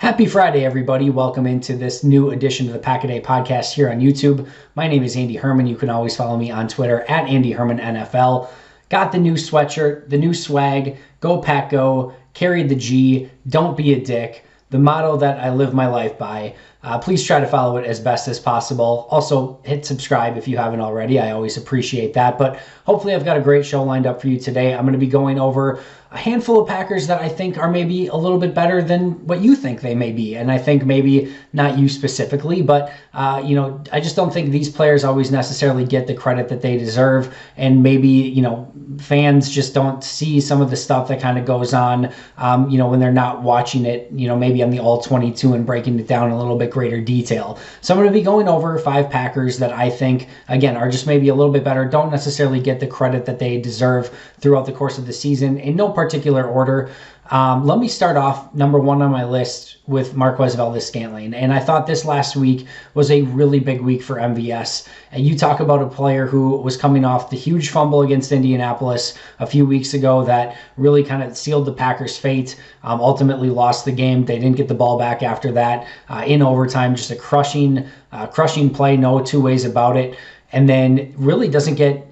Happy Friday, everybody. Welcome into this new edition of the Pack a Day podcast here on YouTube. My name is Andy Herman. You can always follow me on Twitter at Andy Herman NFL. Got the new sweatshirt, the new swag, go Pack Go, carry the G, don't be a dick, the motto that I live my life by. Please try to follow it as best as possible. Also, hit subscribe if you haven't already. I always appreciate that. But hopefully I've got a great show lined up for you today. I'm going to be going over a handful of Packers that I think are maybe a little bit better than what you think they may be. And I think maybe not you specifically, but, I just don't think these players always necessarily get the credit that they deserve. And maybe, fans just don't see some of the stuff that kind of goes on, when they're not watching it, maybe on the all 22 and breaking it down in a little bit greater detail. So I'm going to be going over 5 Packers that I think, again, are just maybe a little bit better, don't necessarily get the credit that they deserve throughout the course of the season in no particular order. Let me start off number 1 on my list with Marquez Valdes-Scantling. And I thought this last week was a really big week for MVS. And you talk about a player who was coming off the huge fumble against Indianapolis a few weeks ago that really kind of sealed the Packers' fate, ultimately lost the game. They didn't get the ball back after that in overtime. Just a crushing play, no two ways about it. And then really doesn't get,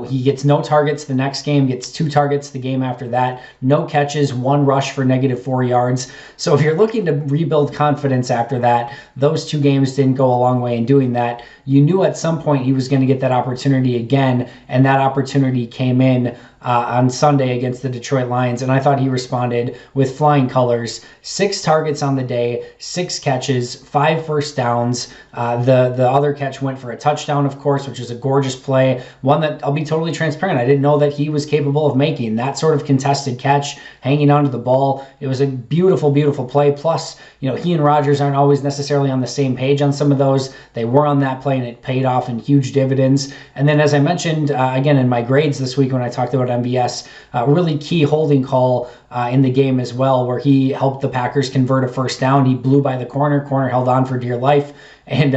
he gets no targets the next game, gets 2 targets the game after that, no catches, 1 rush for -4 yards. So if you're looking to rebuild confidence after that, those 2 games didn't go a long way in doing that. You knew at some point he was going to get that opportunity again, and that opportunity came in on Sunday against the Detroit Lions, and I thought he responded with flying colors. 6 targets on the day, 6 catches, 5 first downs. The other catch went for a touchdown, of course, which is a gorgeous play, one that I'll be totally transparent. I didn't know that he was capable of making that sort of contested catch, hanging onto the ball. It was a beautiful, beautiful play. Plus, he and Rodgers aren't always necessarily on the same page on some of those. They were on that play, and it paid off in huge dividends. And then, as I mentioned, again, in my grades this week when I talked about MVS, really key holding call in the game as well, where he helped the Packers convert a first down. He blew by the corner held on for dear life, and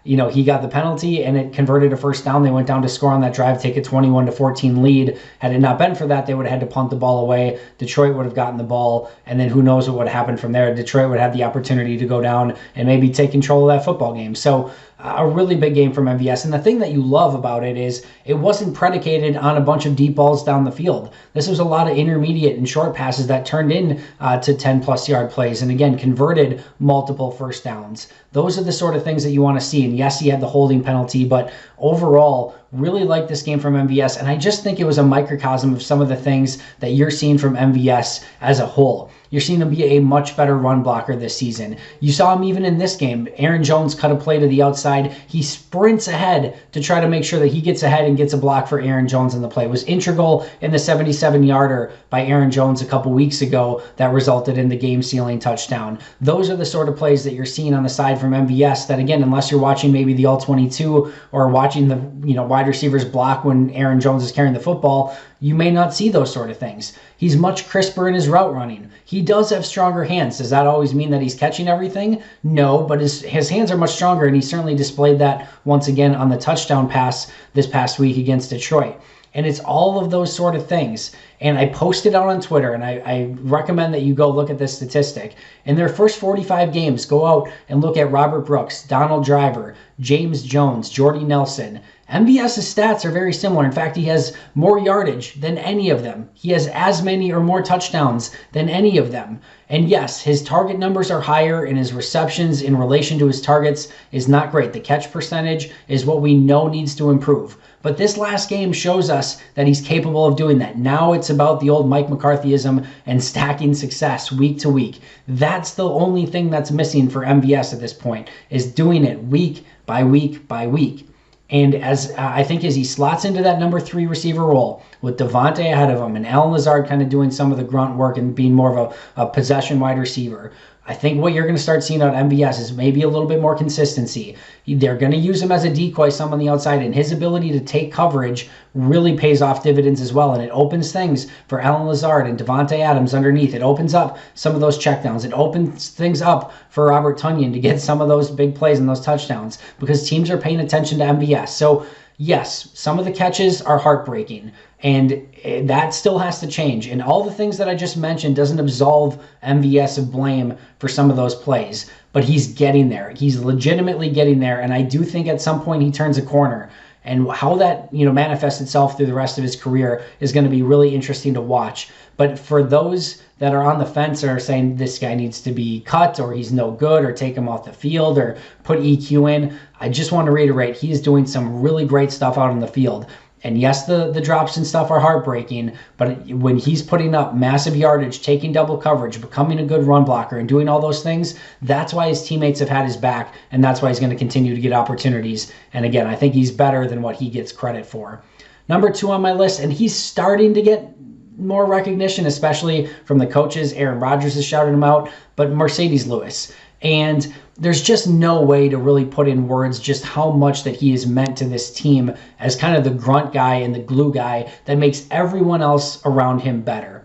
he got the penalty, and it converted a first down. They went down to score on that drive, take a 21-14 lead. Had it not been for that, they would have had to punt the ball away. Detroit would have gotten the ball, and then who knows what would have happened from there. Detroit would have the opportunity to go down and maybe take control of that football game. So a really big game from MVS. And the thing that you love about it is it wasn't predicated on a bunch of deep balls down the field. This was a lot of intermediate and short passes that turned in to 10-plus yard plays, and again, converted multiple first downs. Those are the sort of things that you want to see. And yes, he had the holding penalty, but overall, really like this game from MVS. And I just think it was a microcosm of some of the things that you're seeing from MVS as a whole. You're seeing him be a much better run blocker this season. You saw him even in this game. Aaron Jones cut a play to the outside. He sprints ahead to try to make sure that he gets ahead and gets a block for Aaron Jones in the play. It was integral in the 77-yarder by Aaron Jones a couple weeks ago that resulted in the game-sealing touchdown. Those are the sort of plays that you're seeing on the side from MVS that, again, unless you're watching maybe the all-22 or watching the wide receivers block when Aaron Jones is carrying the football, you may not see those sort of things. He's much crisper in his route running. He does have stronger hands. Does that always mean that he's catching everything? No, but his hands are much stronger, and he certainly displayed that once again on the touchdown pass this past week against Detroit. And it's all of those sort of things. And I posted out on Twitter, and I recommend that you go look at this statistic. In their first 45 games, go out and look at Robert Brooks, Donald Driver, James Jones, Jordy Nelson. MVS's stats are very similar. In fact, he has more yardage than any of them. He has as many or more touchdowns than any of them. And yes, his target numbers are higher, and his receptions in relation to his targets is not great. The catch percentage is what we know needs to improve. But this last game shows us that he's capable of doing that. Now it's about the old Mike McCarthyism and stacking success week to week. That's the only thing that's missing for MVS at this point, is doing it week by week by week. And as I think as he slots into that number 3 receiver role with Devontae ahead of him and Allen Lazard kind of doing some of the grunt work and being more of a possession wide receiver, I think what you're going to start seeing out of MVS is maybe a little bit more consistency. They're going to use him as a decoy some on the outside, and his ability to take coverage really pays off dividends as well, and it opens things for Allen Lazard and Devontae Adams underneath. It opens up some of those checkdowns. It opens things up for Robert Tonyan to get some of those big plays and those touchdowns because teams are paying attention to MVS. So yes, some of the catches are heartbreaking, and that still has to change. And all the things that I just mentioned doesn't absolve MVS of blame for some of those plays, but he's getting there. He's legitimately getting there, and I do think at some point he turns a corner. And how that manifests itself through the rest of his career is going to be really interesting to watch. But for those that are on the fence or are saying this guy needs to be cut or he's no good or take him off the field or put EQ in, I just want to reiterate, he's doing some really great stuff out on the field. And yes, the drops and stuff are heartbreaking, but when he's putting up massive yardage, taking double coverage, becoming a good run blocker, and doing all those things, that's why his teammates have had his back, and that's why he's going to continue to get opportunities. And again, I think he's better than what he gets credit for. Number 2 on my list, and he's starting to get more recognition, especially from the coaches. Aaron Rodgers has shouted him out, but Mercedes Lewis. And there's just no way to really put in words just how much that he is meant to this team as kind of the grunt guy and the glue guy that makes everyone else around him better.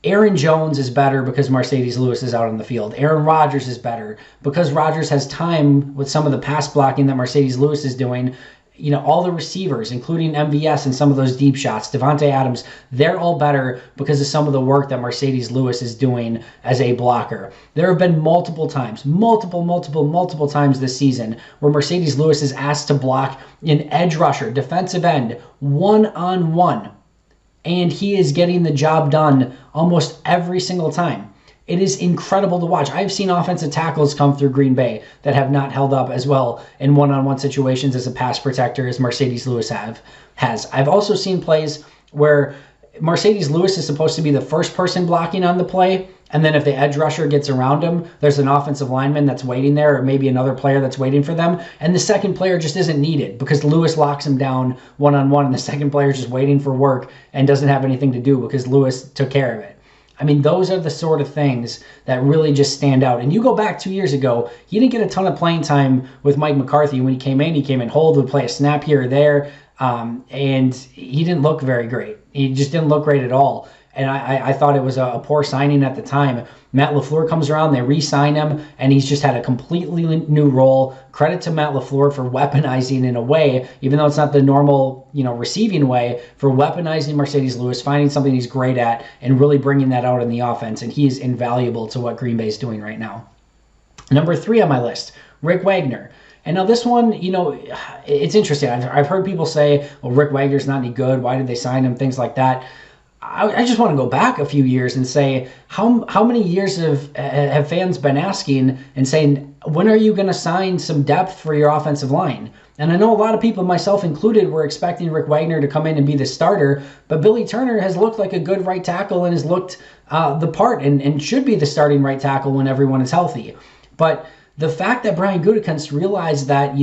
Aaron Jones is better because Mercedes Lewis is out on the field. Aaron Rodgers is better because Rodgers has time with some of the pass blocking that Mercedes Lewis is doing. All the receivers, including MVS and some of those deep shots, Devontae Adams, they're all better because of some of the work that Mercedes Lewis is doing as a blocker. There have been multiple times this season where Mercedes Lewis is asked to block an edge rusher, defensive end, one-on-one, and he is getting the job done almost every single time. It is incredible to watch. I've seen offensive tackles come through Green Bay that have not held up as well in one-on-one situations as a pass protector as Mercedes Lewis has. I've also seen plays where Mercedes Lewis is supposed to be the first person blocking on the play, and then if the edge rusher gets around him, there's an offensive lineman that's waiting there, or maybe another player that's waiting for them, and the second player just isn't needed because Lewis locks him down one-on-one, and the second player is just waiting for work and doesn't have anything to do because Lewis took care of it. I mean, those are the sort of things that really just stand out. And you go back 2 years ago, he didn't get a ton of playing time with Mike McCarthy. When he came in hold, would play a snap here or there, and he didn't look very great. He just didn't look great at all. And I thought it was a poor signing at the time. Matt LaFleur comes around, they re-sign him, and he's just had a completely new role. Credit to Matt LaFleur for weaponizing in a way, even though it's not the normal, receiving way, for weaponizing Mercedes Lewis, finding something he's great at, and really bringing that out in the offense. And he is invaluable to what Green Bay is doing right now. Number 3 on my list, Rick Wagner. And now this one, it's interesting. I've heard people say, well, Rick Wagner's not any good. Why did they sign him? Things like that. I just want to go back a few years and say, how many years have fans been asking and saying, when are you going to sign some depth for your offensive line? And I know a lot of people, myself included, were expecting Rick Wagner to come in and be the starter, but Billy Turner has looked like a good right tackle and has looked the part and should be the starting right tackle when everyone is healthy. But the fact that Brian Gutekunst realized that,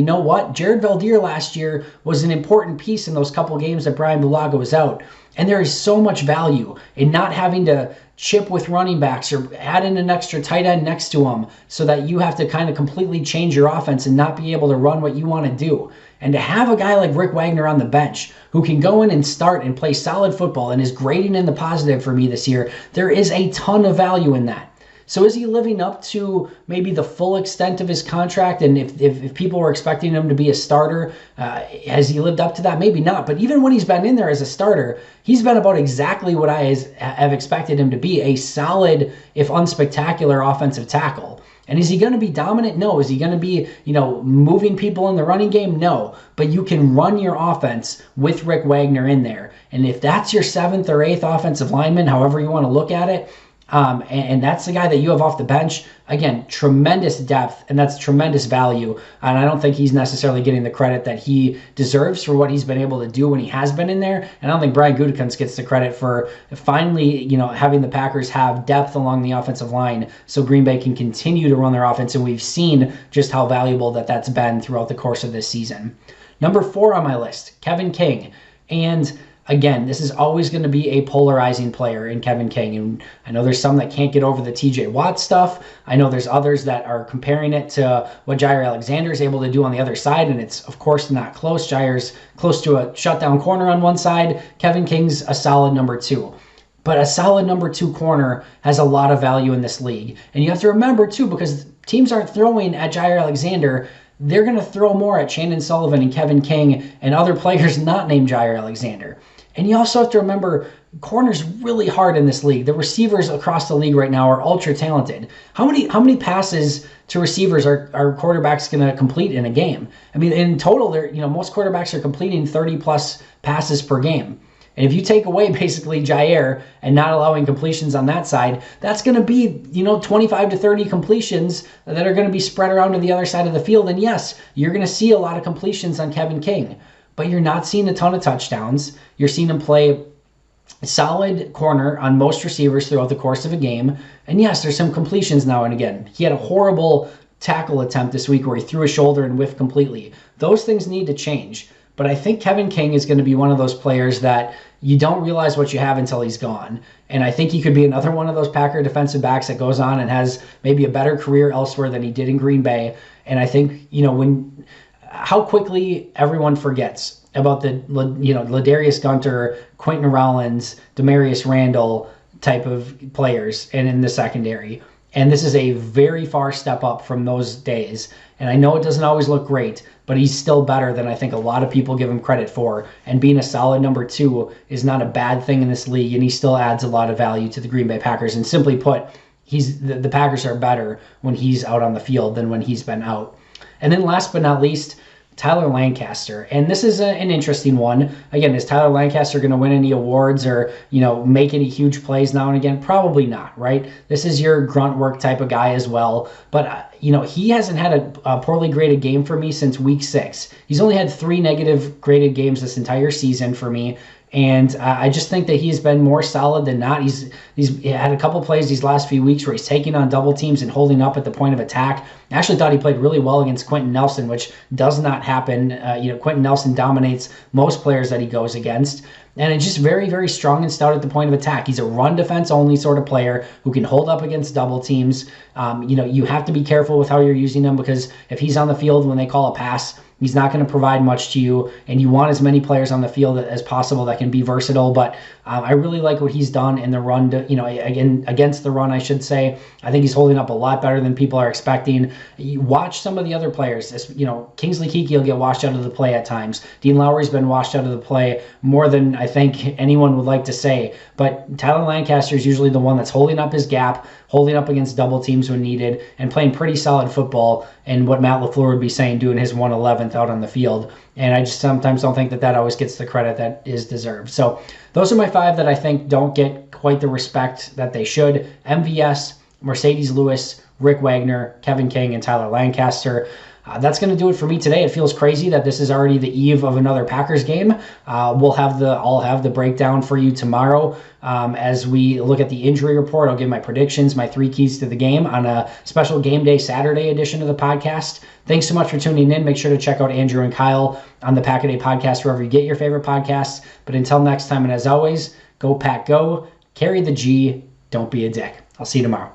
Jared Valdir last year was an important piece in those couple games that Brian Bulaga was out. And there is so much value in not having to chip with running backs or add in an extra tight end next to them so that you have to kind of completely change your offense and not be able to run what you want to do. And to have a guy like Rick Wagner on the bench who can go in and start and play solid football and is grading in the positive for me this year, there is a ton of value in that. So is he living up to maybe the full extent of his contract? And if people were expecting him to be a starter, has he lived up to that? Maybe not. But even when he's been in there as a starter, he's been about exactly what I have expected him to be, a solid, if unspectacular, offensive tackle. And is he going to be dominant? No. Is he going to be, moving people in the running game? No. But you can run your offense with Rick Wagner in there. And if that's your 7th or 8th offensive lineman, however you want to look at it, and that's the guy that you have off the bench. Again, tremendous depth, and that's tremendous value. And I don't think he's necessarily getting the credit that he deserves for what he's been able to do when he has been in there. And I don't think Brian Gutekunst gets the credit for finally, having the Packers have depth along the offensive line so Green Bay can continue to run their offense. And we've seen just how valuable that's been throughout the course of this season. Number 4 on my list, Kevin King. And again, this is always going to be a polarizing player in Kevin King. And I know there's some that can't get over the TJ Watt stuff. I know there's others that are comparing it to what Jair Alexander is able to do on the other side. And it's, of course, not close. Jair's close to a shutdown corner on one side. Kevin King's a solid number 2. But a solid number 2 corner has a lot of value in this league. And you have to remember, too, because teams aren't throwing at Jair Alexander, they're going to throw more at Chandon Sullivan and Kevin King and other players not named Jair Alexander. And you also have to remember, corner's really hard in this league. The receivers across the league right now are ultra talented. How many passes to receivers are quarterbacks going to complete in a game? I mean, in total, most quarterbacks are completing 30 plus passes per game. And if you take away basically Jair and not allowing completions on that side, that's going to be, 25 to 30 completions that are going to be spread around to the other side of the field. And yes, you're going to see a lot of completions on Kevin King, but you're not seeing a ton of touchdowns. You're seeing him play solid corner on most receivers throughout the course of a game. And yes, there's some completions now and again. He had a horrible tackle attempt this week where he threw a shoulder and whiffed completely. Those things need to change. But I think Kevin King is going to be one of those players that you don't realize what you have until he's gone. And I think he could be another one of those Packer defensive backs that goes on and has maybe a better career elsewhere than he did in Green Bay. And I think, how quickly everyone forgets about the, Ladarius Gunter, Quentin Rollins, Demarius Randall type of players and in the secondary. And this is a very far step up from those days. And I know it doesn't always look great, but he's still better than I think a lot of people give him credit for. And being a solid number 2 is not a bad thing in this league, and he still adds a lot of value to the Green Bay Packers. And simply put, the Packers are better when he's out on the field than when he's been out. And then last but not least, Tyler Lancaster. And this is an interesting one. Again, is Tyler Lancaster going to win any awards or, make any huge plays now and again? Probably not, right? This is your grunt work type of guy as well. But, he hasn't had a poorly graded game for me since week 6. He's only had 3 negative graded games this entire season for me. And I just think that he's been more solid than not. He's had a couple plays these last few weeks where he's taking on double teams and holding up at the point of attack. I actually thought he played really well against Quentin Nelson, which does not happen. Quentin Nelson dominates most players that he goes against. And it's just very, very strong and stout at the point of attack. He's a run defense only sort of player who can hold up against double teams. You have to be careful with how you're using him, because if he's on the field when they call a pass, he's not going to provide much to you, and you want as many players on the field as possible that can be versatile. But I really like what he's done in the run, against the run, I should say. I think he's holding up a lot better than people are expecting. You watch some of the other players. Kingsley Keke will get washed out of the play at times. Dean Lowry's been washed out of the play more than I think anyone would like to say. But Tyler Lancaster is usually the one that's holding up his gap, holding up against double teams when needed, and playing pretty solid football, and what Matt LaFleur would be saying, doing his 111th out on the field. And I just sometimes don't think that always gets the credit that is deserved. So those are my 5 that I think don't get quite the respect that they should. MVS, Mercedes Lewis, Rick Wagner, Kevin King, and Tyler Lancaster. That's going to do it for me today. It feels crazy that this is already the eve of another Packers game. I'll have the breakdown for you tomorrow as we look at the injury report. I'll give my predictions, my 3 keys to the game on a special Game Day Saturday edition of the podcast. Thanks so much for tuning in. Make sure to check out Andrew and Kyle on the Pack a Day podcast wherever you get your favorite podcasts. But until next time, and as always, go Pack Go, carry the G, don't be a dick. I'll see you tomorrow.